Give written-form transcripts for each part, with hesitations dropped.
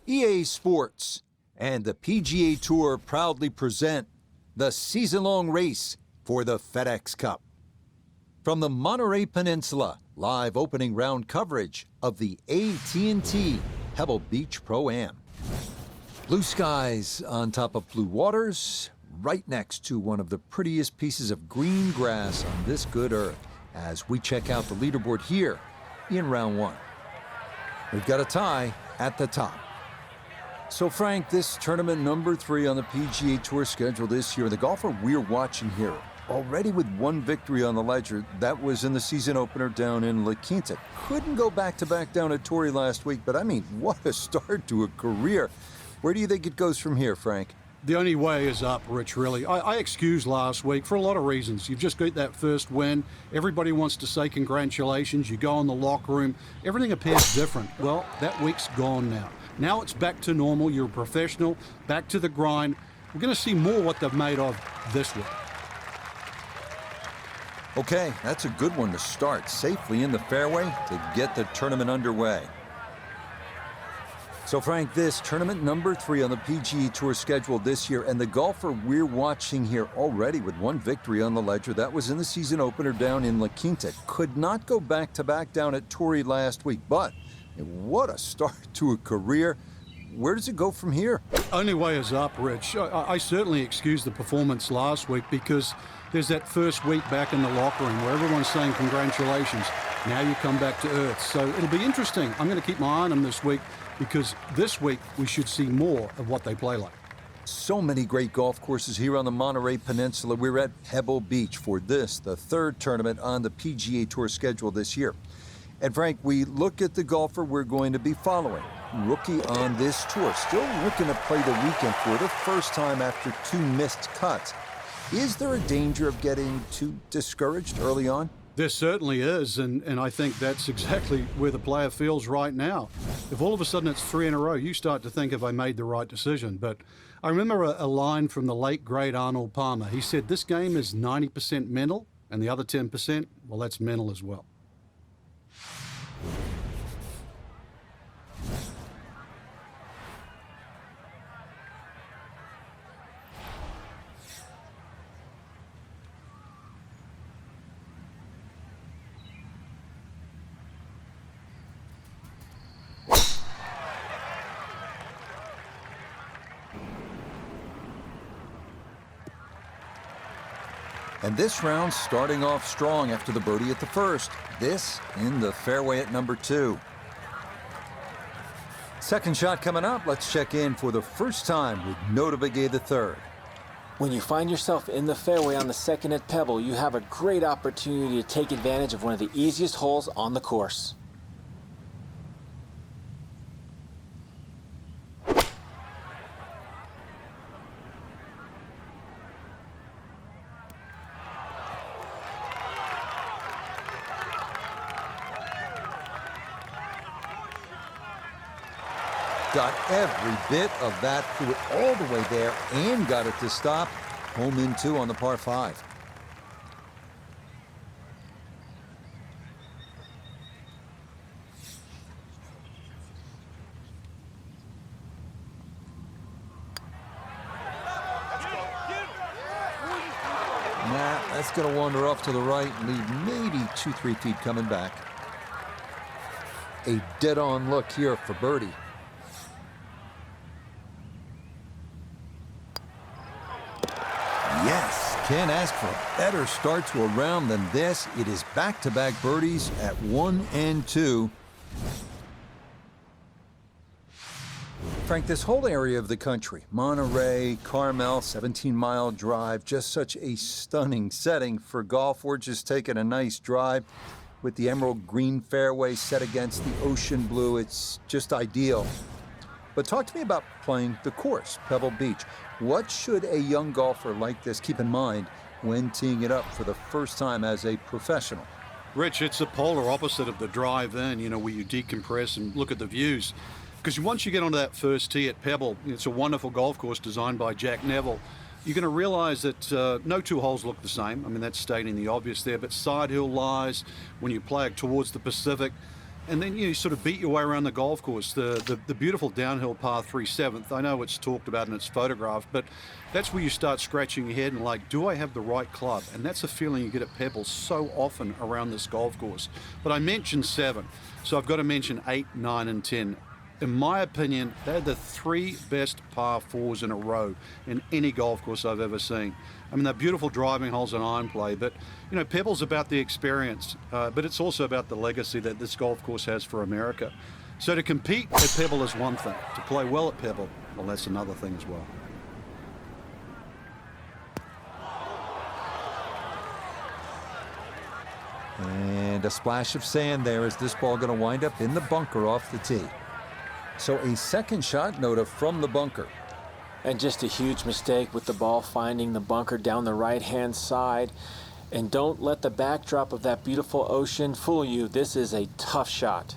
EA Sports and the PGA Tour proudly present the season-long race for the FedEx Cup. From the Monterey Peninsula, live opening round coverage of the AT&T Pebble Beach Pro-Am. Blue skies on top of blue waters, right next to one of the prettiest pieces of green grass on this good earth, as we check out the leaderboard here in round one. We've got a tie at the top. So Frank, this tournament number 3 on the PGA Tour schedule this year, the golfer we're watching here, already with one victory on the ledger. That was in the season opener down in La Quinta. Couldn't go back-to-back down at Torrey last week, but I mean, what a start to a career. Where do you think it goes from here, Frank? The only way is up, Rich, really. I excused last week for a lot of reasons. You've just got that first win. Everybody wants to say congratulations. You go in the locker room. Everything appears different. Well, that week's gone now. Now it's back to normal. You're a professional. Back to the grind. We're going to see more what they've made of this week. Okay, that's a good one to start safely in the fairway to get the tournament underway. So Frank, this tournament number 3 on the PGA Tour schedule this year, and the golfer we're watching here already with one victory on the ledger. That was in the season opener down in La Quinta. Could not go back-to-back down at Torrey last week, but what a start to a career. Where does it go from here? Only way is up, Rich. I certainly excused the performance last week because there's that first week back in the locker room where everyone's saying congratulations. Now you come back to earth. So it'll be interesting. I'm going to keep my eye on them this week because this week we should see more of what they play like. So many great golf courses here on the Monterey Peninsula. We're at Pebble Beach for this, the 3rd tournament on the PGA Tour schedule this year. And Frank, we look at the golfer we're going to be following. Rookie on this tour, still looking to play the weekend for the first time after 2 missed cuts. Is there a danger of getting too discouraged early on? There certainly is, and I think that's exactly where the player feels right now. If all of a sudden it's 3 in a row, you start to think, have I made the right decision? But I remember a line from the late, great Arnold Palmer. He said, this game is 90% mental, and the other 10%, well, that's mental as well. And this round starting off strong after the birdie at the first. This in the fairway at number 2. Second shot coming up. Let's check in for the first time with Nota Begay III. When you find yourself in the fairway on the 2nd at Pebble, you have a great opportunity to take advantage of one of the easiest holes on the course. Got every bit of that, threw it all the way there and got it to stop. Home in 2 on the par 5. Nah, that's going to wander off to the right and leave maybe 2-3 feet coming back. A dead-on look here for birdie. Yes, can't ask for a better start to a round than this. It is back-to-back birdies at 1 and 2. Frank, this whole area of the country, Monterey, Carmel, 17-mile drive, just such a stunning setting for golf. We're just taking a nice drive with the emerald green fairway set against the ocean blue. It's just ideal. But talk to me about playing the course, Pebble Beach. What should a young golfer like this keep in mind when teeing it up for the first time as a professional? Rich, it's the polar opposite of the drive-in, where you decompress and look at the views. Because once you get onto that first tee at Pebble, it's a wonderful golf course designed by Jack Neville. You're going to realize that no 2 holes look the same. I mean, that's stating the obvious there. But side hill lies, when you play it towards the Pacific, And then you sort of beat your way around the golf course. The beautiful downhill par 3 7th. I know it's talked about and it's photographed, but that's where you start scratching your head and like, do I have the right club? And that's a feeling you get at Pebble so often around this golf course. But I mentioned 7, so I've got to mention 8, 9, and 10. In my opinion, they're the 3 best par 4s in a row in any golf course I've ever seen. I mean, they're beautiful driving holes and iron play, but, you know, Pebble's about the experience, but it's also about the legacy that this golf course has for America. So to compete at Pebble is one thing. To play well at Pebble, well, that's another thing as well. And a splash of sand there as this ball going to wind up in the bunker off the tee. So a second shot, Noda, from the bunker. And just a huge mistake with the ball finding the bunker down the right-hand side. And don't let the backdrop of that beautiful ocean fool you. This is a tough shot.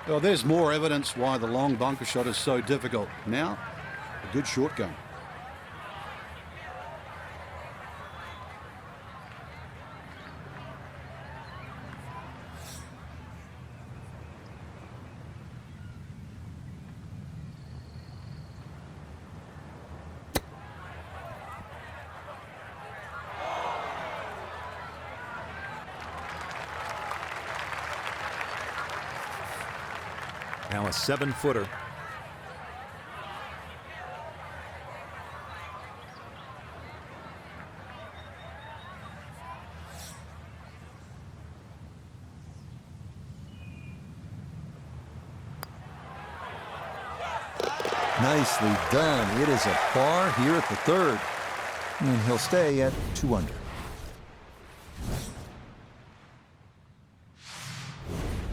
Well, there's more evidence why the long bunker shot is so difficult. Now, a good short game. Now a 7-footer. Nicely done. It is a par here at the 3rd. And he'll stay at 2 under.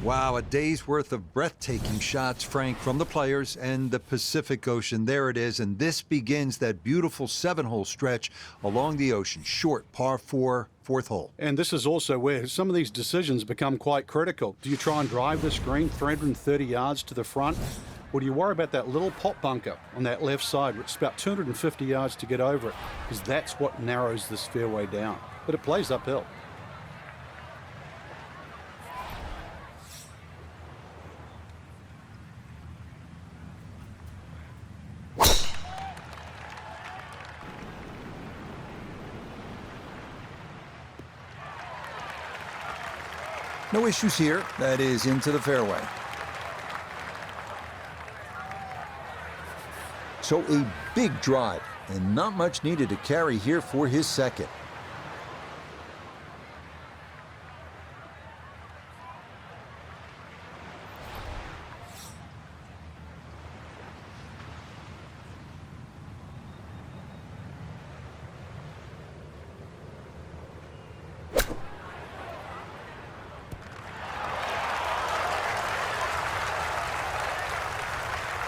Wow, a day's worth of breathtaking shots, Frank, from the players and the Pacific Ocean. There it is, and this begins that beautiful 7-hole stretch along the ocean. Short, par 4, 4th hole. And this is also where some of these decisions become quite critical. Do you try and drive this green 330 yards to the front? Or do you worry about that little pot bunker on that left side, which is about 250 yards to get over it? Because that's what narrows this fairway down. But it plays uphill. No issues here. That is into the fairway. So a big drive, and not much needed to carry here for his second.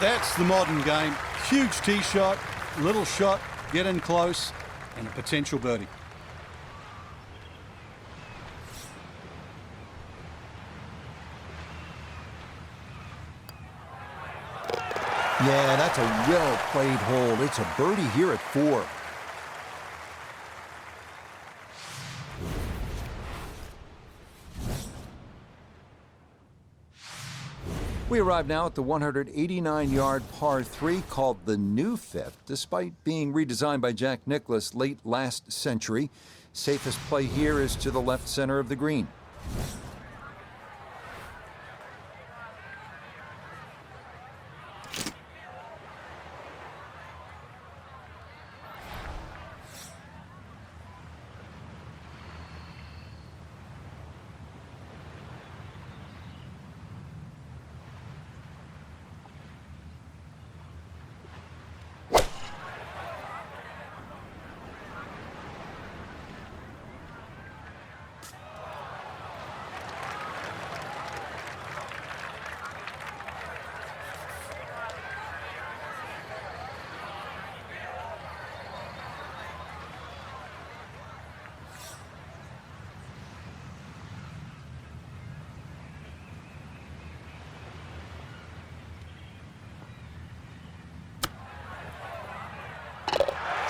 That's the modern game. Huge tee shot, little shot, get in close, and a potential birdie. Yeah, that's a well-played hole. It's a birdie here at 4. We arrive now at the 189-yard par 3 called the New Fifth. Despite being redesigned by Jack Nicklaus late last century, safest play here is to the left center of the green.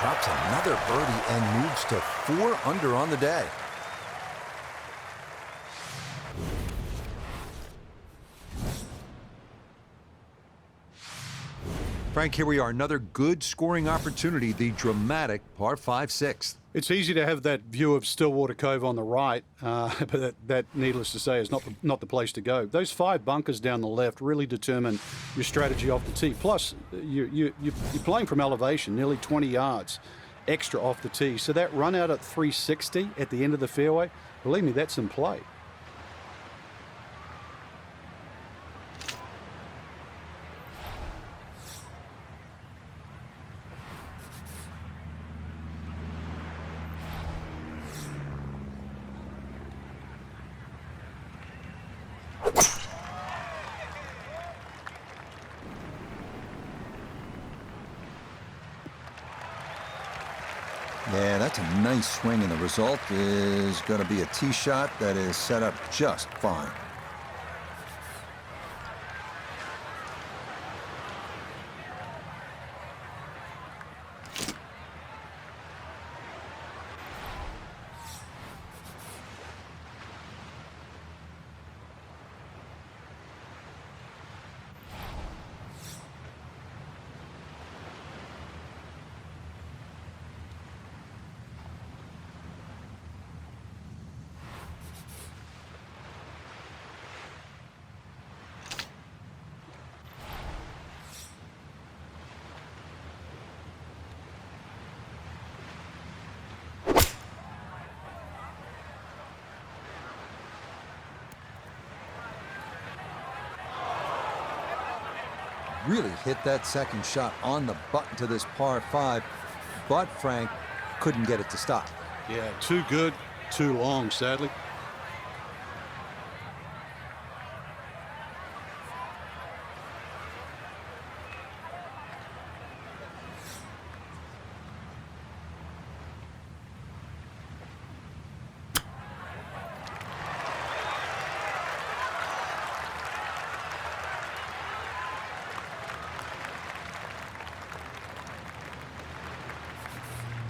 drops another birdie and moves to 4 under on the day. Frank, here we are, another good scoring opportunity, the dramatic par 5 6th. It's easy to have that view of Stillwater Cove on the right, but that, needless to say, is not the place to go. Those 5 bunkers down the left really determine your strategy off the tee. Plus, you're playing from elevation, nearly 20 yards extra off the tee. So that run out at 360 at the end of the fairway, believe me, that's in play. Yeah, that's a nice swing, and the result is going to be a tee shot that is set up just fine. Really hit that second shot on the button to this par 5, but Frank couldn't get it to stop. Yeah, too good, too long, sadly.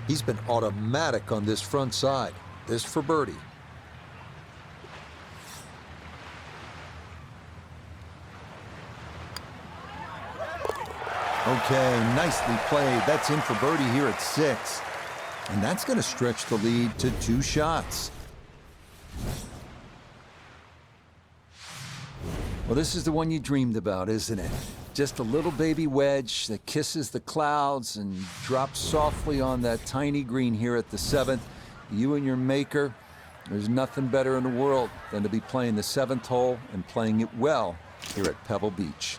He's been automatic on this front side. This for birdie. Okay, nicely played. That's in for birdie here at 6. And that's going to stretch the lead to 2 shots. Well, this is the one you dreamed about, isn't it? Just a little baby wedge that kisses the clouds and drops softly on that tiny green here at the 7th. You and your maker, there's nothing better in the world than to be playing the 7th hole and playing it well here at Pebble Beach.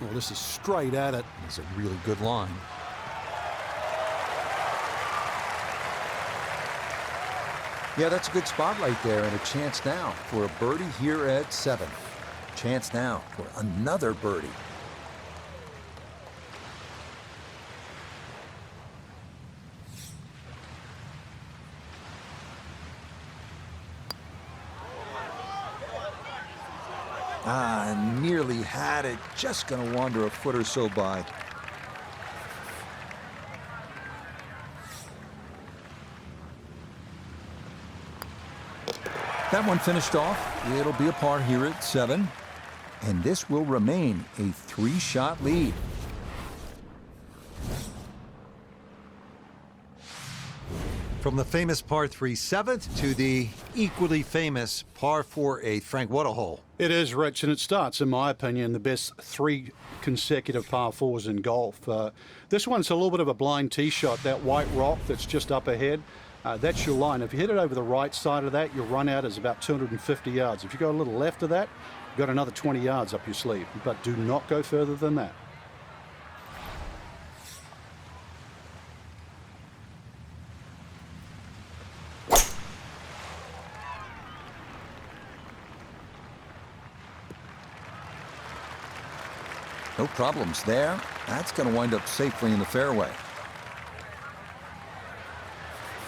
Well, this is straight at it. It's a really good line. Yeah, that's a good spot right there, and a chance now for a birdie here at 7. Chance now for another birdie. Nearly had it. Just going to wander a foot or so by. That one finished off. It'll be a par here at 7. And this will remain a 3-shot lead. From the famous par 3 7th to the equally famous par 4 8th. Frank, what a hole. It is, Rich, and it starts, in my opinion, the best 3 consecutive par 4s in golf. This one's a little bit of a blind tee shot. That white rock that's just up ahead, that's your line. If you hit it over the right side of that, your run out is about 250 yards. If you go a little left of that, you've got another 20 yards up your sleeve. But do not go further than that. No problems there. That's going to wind up safely in the fairway.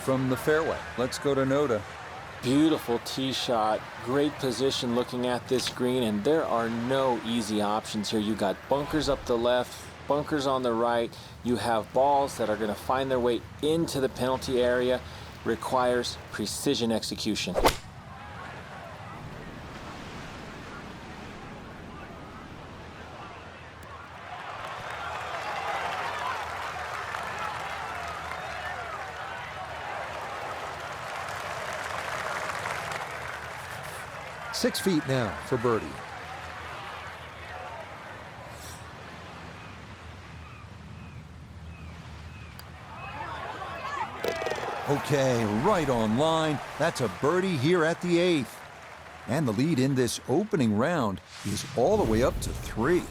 From the fairway, let's go to Noda. Beautiful tee shot, great position looking at this green, and there are no easy options here. You got bunkers up the left, bunkers on the right. You have balls that are going to find their way into the penalty area. Requires precision execution. Six feet now for birdie. Okay, right on line. That's a birdie here at the 8th. And the lead in this opening round is all the way up to 3.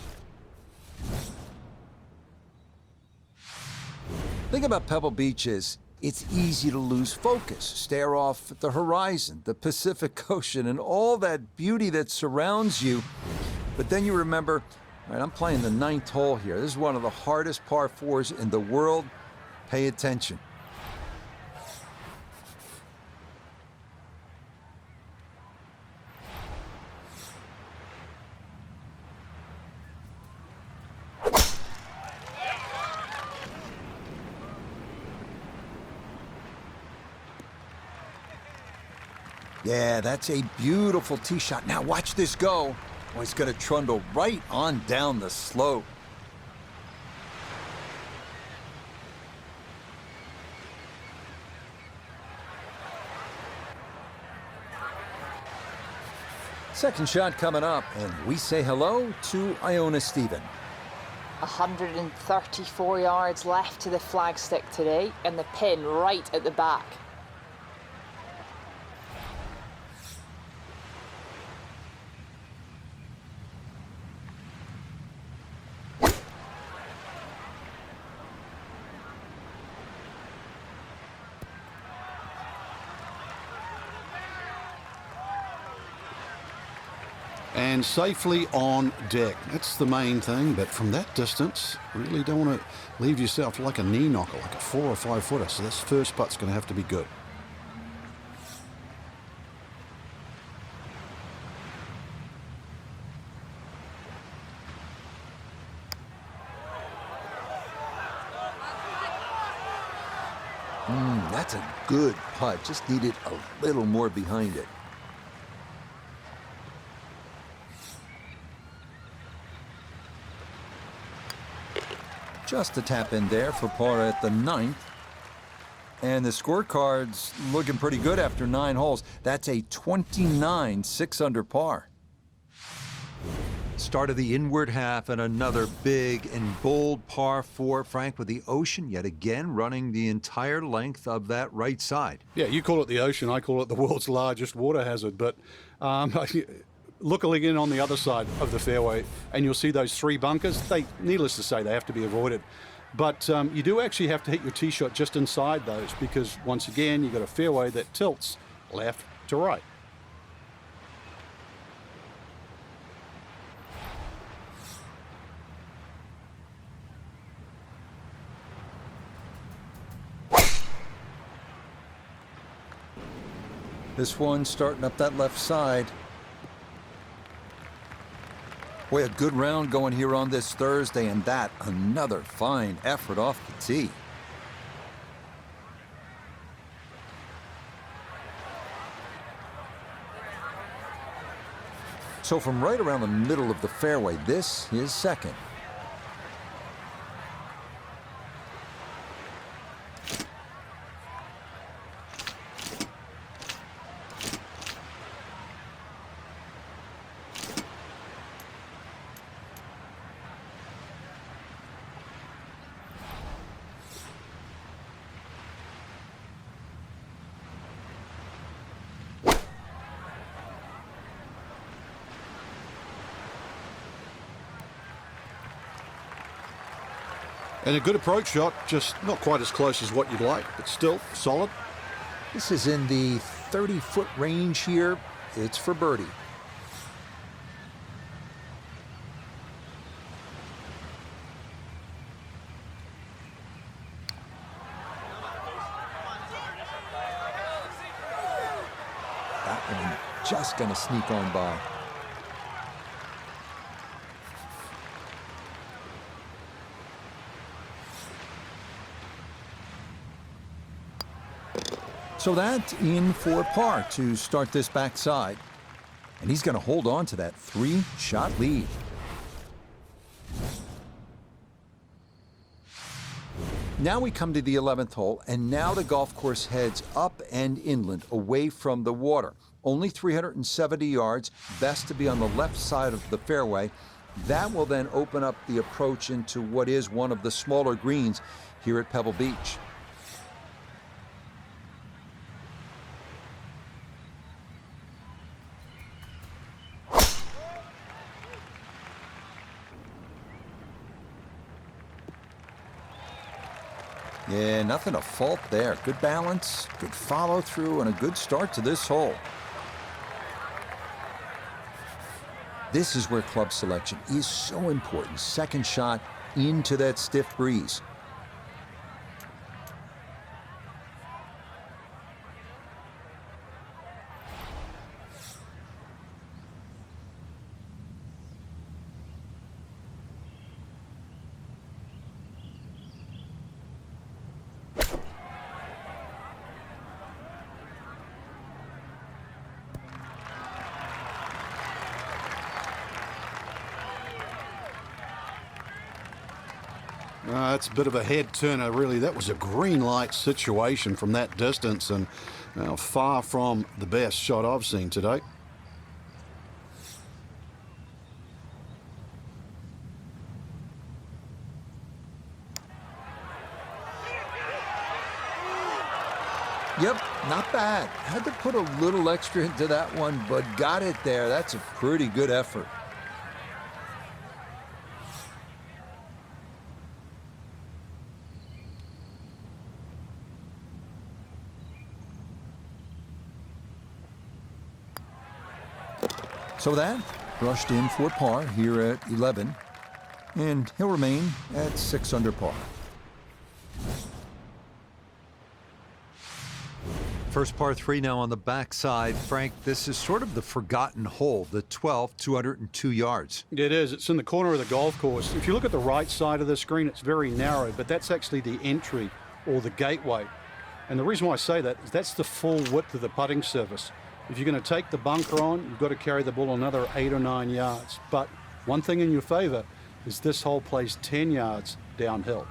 Thing about Pebble Beach is it's easy to lose focus, stare off at the horizon, the Pacific Ocean, and all that beauty that surrounds you. But then you remember, all right, I'm playing the 9th hole here. This is one of the hardest par 4s in the world. Pay attention. Yeah, that's a beautiful tee shot. Now watch this go. Oh, he's going to trundle right on down the slope. Second shot coming up, and we say hello to Iona Stephen. 134 yards left to the flagstick today, and the pin right at the back. And safely on deck. That's the main thing, but from that distance, really don't want to leave yourself like a knee knocker, like a 4 or 5 footer. So this first putt's going to have to be good. That's a good putt. Just needed a little more behind it. Just a tap in there for par at the 9th. And the scorecard's looking pretty good after 9 holes. That's a 29 6-under par. Start of the inward half and another big and bold par 4, Frank, with the ocean yet again running the entire length of that right side. Yeah, you call it the ocean, I call it the world's largest water hazard, but look again on the other side of the fairway and you'll see those 3 bunkers. Needless to say, they have to be avoided. But you do actually have to hit your tee shot just inside those because, once again, you've got a fairway that tilts left to right. This one starting up that left side. Boy, a good round going here on this Thursday, and that another fine effort off the tee. So from right around the middle of the fairway, this is second. And a good approach shot, just not quite as close as what you'd like, but still solid. This is in the 30-foot range here. It's for birdie. one just going to sneak on by. So that's in for par to start this backside. And he's going to hold on to that 3-shot lead. Now we come to the 11th hole, and now the golf course heads up and inland, away from the water. Only 370 yards, best to be on the left side of the fairway. That will then open up the approach into what is one of the smaller greens here at Pebble Beach. Yeah, nothing to fault there. Good balance, good follow through, and a good start to this hole. This is where club selection is so important. Second shot into that stiff breeze. That's a bit of a head turner, really. That was a green light situation from that distance, and far from the best shot I've seen today. Yep, not bad. Had to put a little extra into that one, but got it there. That's a pretty good effort. So that brushed in for par here at 11, and he'll remain at 6 under par. First par 3 now on the backside. Frank, this is sort of the forgotten hole, the 12th, 202 yards. It is. It's in the corner of the golf course. If you look at the right side of the screen, it's very narrow, but that's actually the entry or the gateway. And the reason why I say that is that's the full width of the putting surface. If you're going to take the bunker on, you've got to carry the ball another 8 or 9 yards. But one thing in your favor is this hole plays 10 yards downhill.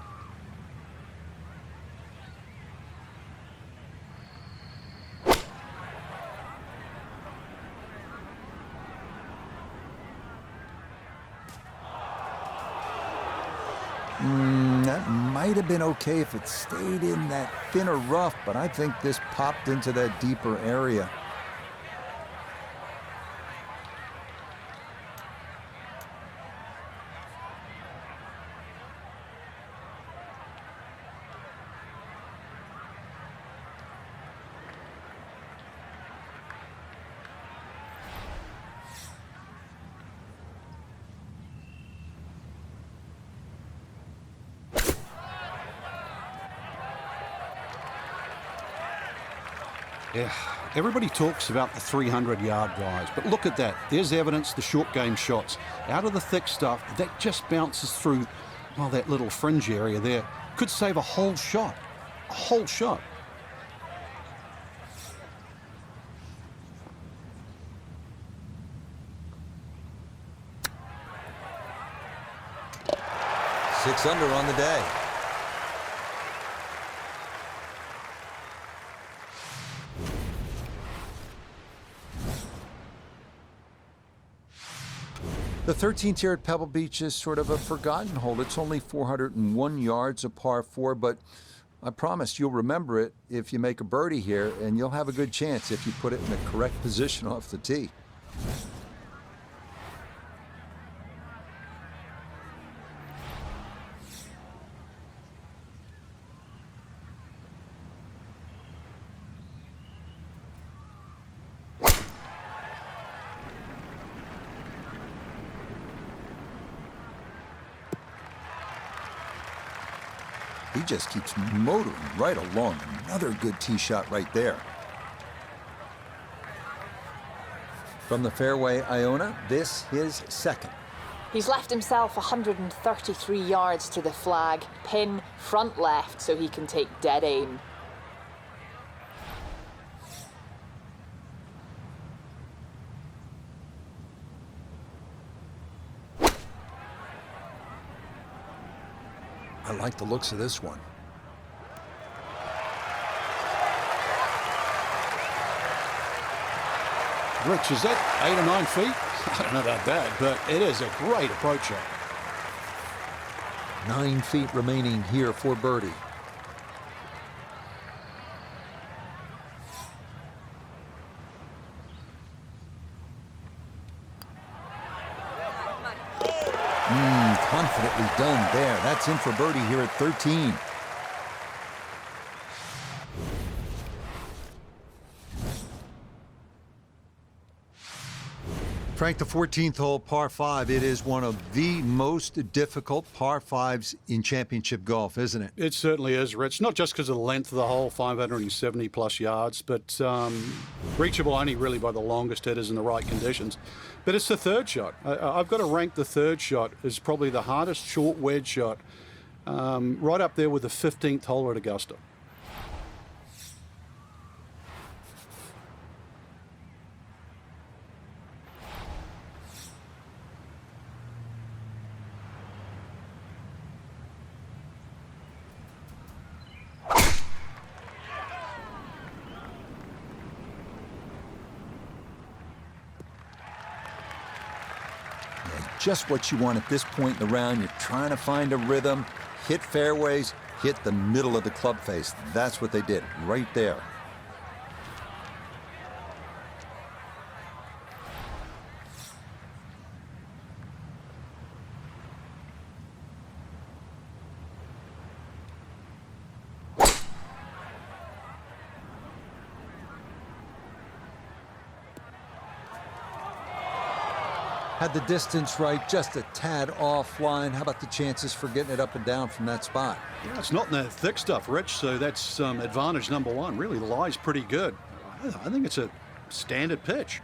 That might have been okay if it stayed in that thinner rough, but I think this popped into that deeper area. Yeah, everybody talks about the 300-yard guys, but look at that. There's evidence, the short game shots. Out of the thick stuff, that just bounces through, well, that little fringe area there. Could save a whole shot. A whole shot. Six under on the day. The 13th here at Pebble Beach is sort of a forgotten hole. It's only 401 yards, a par 4, but I promise you'll remember it if you make a birdie here, and you'll have a good chance if you put it in the correct position off the tee. He just keeps motoring right along. Another good tee shot right there. From the fairway, Iona, this his second. He's left himself 133 yards to the flag, pin front left so he can take dead aim. I like the looks of this one. Rich, is that 8 or 9 feet? I don't know about that, but it is a great approach shot. 9 feet remaining here for birdie. Confidently done there. That's in for birdie here at 13. Frank, the 14th hole, par 5, it is one of the most difficult par 5s in championship golf, isn't it? It certainly is, Rich. Not just because of the length of the hole, 570 plus yards, but reachable only really by the longest hitters in the right conditions. But it's the third shot. I've got to rank the third shot as probably the hardest short wedge shot, right up there with the 15th hole at Augusta. Just what you want at this point in the round. You're trying to find a rhythm, hit fairways, hit the middle of the club face. That's what they did right there. Had the distance right, just a tad offline. How about the chances for getting it up and down from that spot? Yeah, it's not in the thick stuff, Rich, so that's advantage number one. Really, the lie's pretty good. I think it's a standard pitch.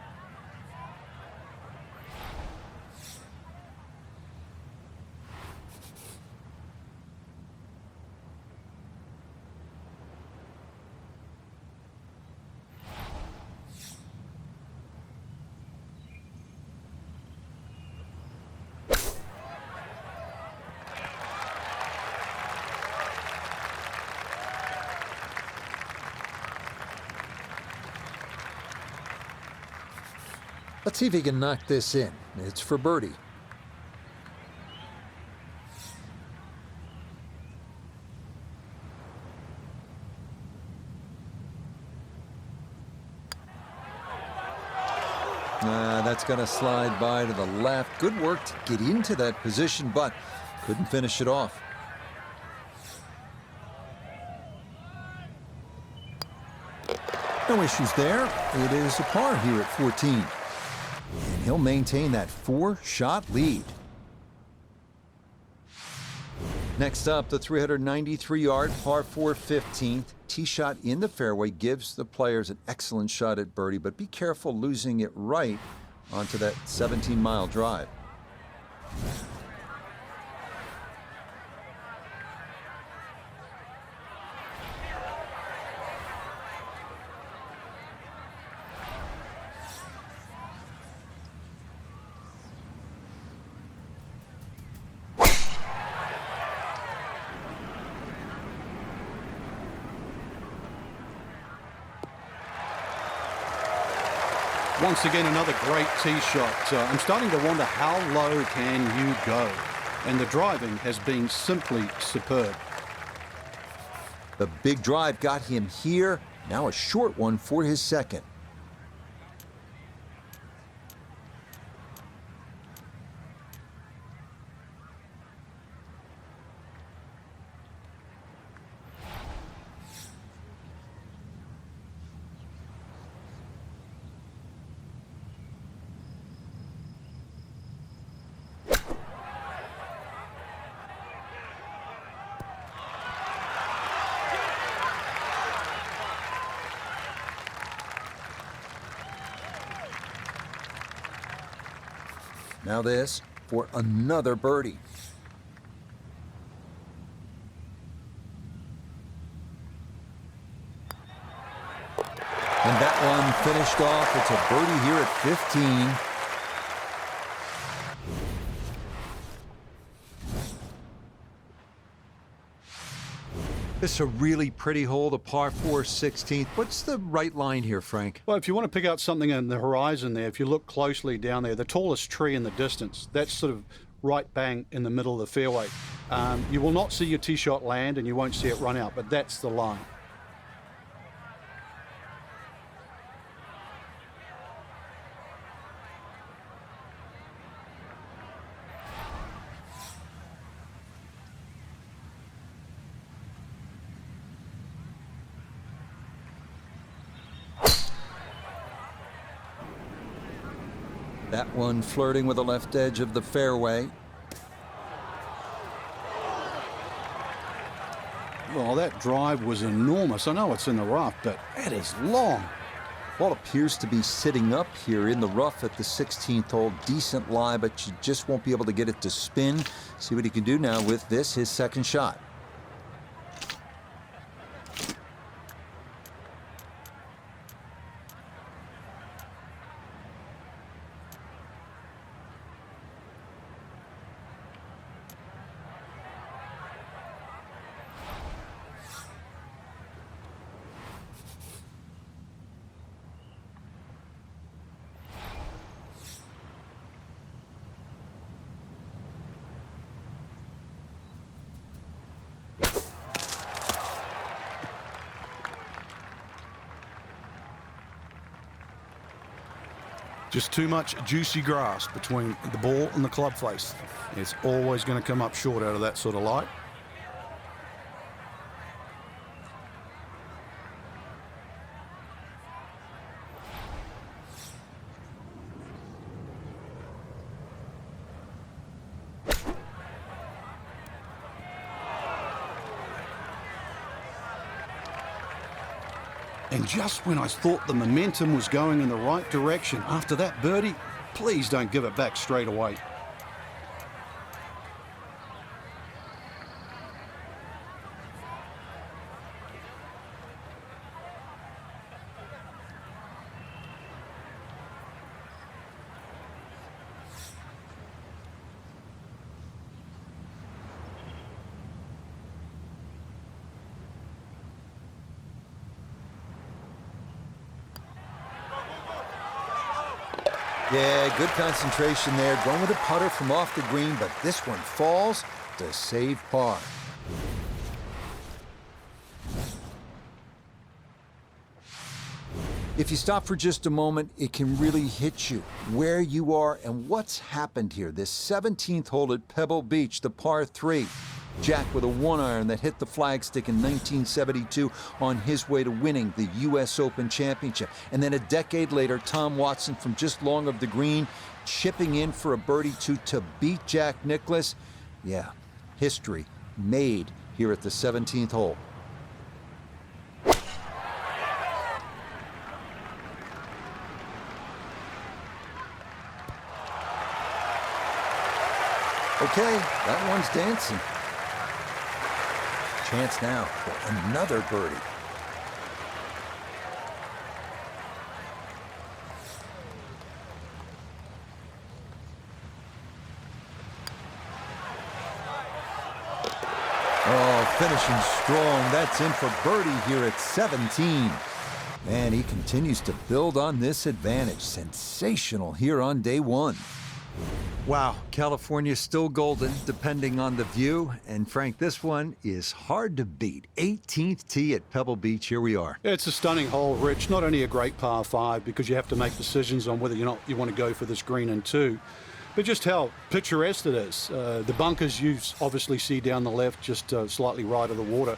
Let's see if he can knock this in. It's for birdie. That's going to slide by to the left. Good work to get into that position, but couldn't finish it off. No issues there. It is a par here at 14. And he'll maintain that 4-shot lead. Next up, the 393-yard par 4 15th. Tee shot in the fairway gives the players an excellent shot at birdie, but be careful losing it right onto that 17-mile drive. Once again, another great tee shot. I'm starting to wonder how low can you go? And the driving has been simply superb. The big drive got him here. Now a short one for his second. Now this for another birdie. And that one finished off. It's a birdie here at 15. This is a really pretty hole, the par 4 16th. What's the right line here, Frank? Well, if you want to pick out something in the horizon there, if you look closely down there, the tallest tree in the distance, that's sort of right bang in the middle of the fairway. You will not see your tee shot land and you won't see it run out, but that's the line. That one flirting with the left edge of the fairway. Well, that drive was enormous. I know it's in the rough, but that is long. Ball appears to be sitting up here in the rough at the 16th hole. Decent lie, but you just won't be able to get it to spin. See what he can do now with this, his second shot. Just too much juicy grass between the ball and the club face. It's always going to come up short out of that sort of light. And just when I thought the momentum was going in the right direction after that birdie, please don't give it back straight away. Yeah, good concentration there. Going with a putter from off the green, but this one falls to save par. If you stop for just a moment, it can really hit you where you are and what's happened here. This 17th hole at Pebble Beach, the par 3. Jack with a 1-iron that hit the flagstick in 1972 on his way to winning the U.S. Open Championship. And then a decade later, Tom Watson from just long of the green, chipping in for a birdie to beat Jack Nicklaus. Yeah, history made here at the 17th hole. Okay, that one's dancing. Chance now for another birdie. Oh, finishing strong. That's in for birdie here at 17. And he continues to build on this advantage. Sensational here on day one. Wow, California's still golden, depending on the view. And Frank, this one is hard to beat. 18th tee at Pebble Beach. Here we are. It's a stunning hole, Rich. Not only a great par 5 because you have to make decisions on whether or not you want to go for this green in 2, but just how picturesque it is. The bunkers you obviously see down the left, just slightly right of the water.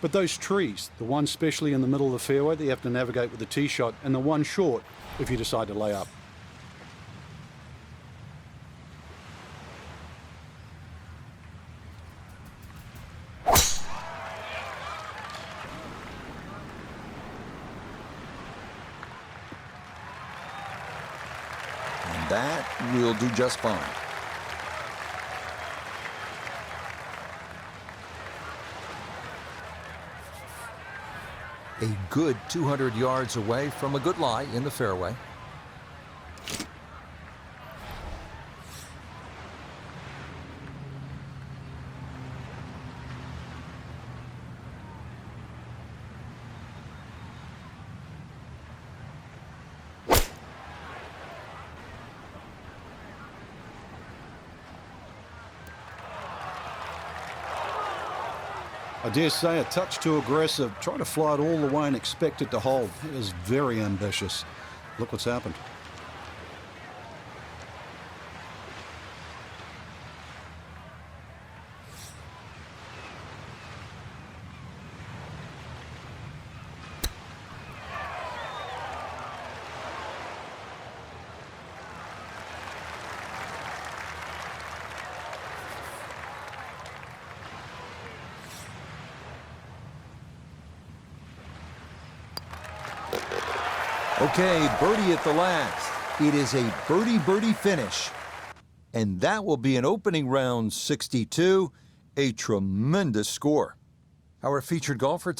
But those trees, the one especially in the middle of the fairway that you have to navigate with the tee shot, and the one short if you decide to lay up. that will do just fine. A good 200 yards away from a good lie in the fairway. I dare say a touch too aggressive, trying to fly it all the way and expect it to hold. It is very ambitious. Look what's happened. Okay, birdie at the last. It is a birdie-birdie finish. And that will be an opening round 62, a tremendous score. Our featured golfer today.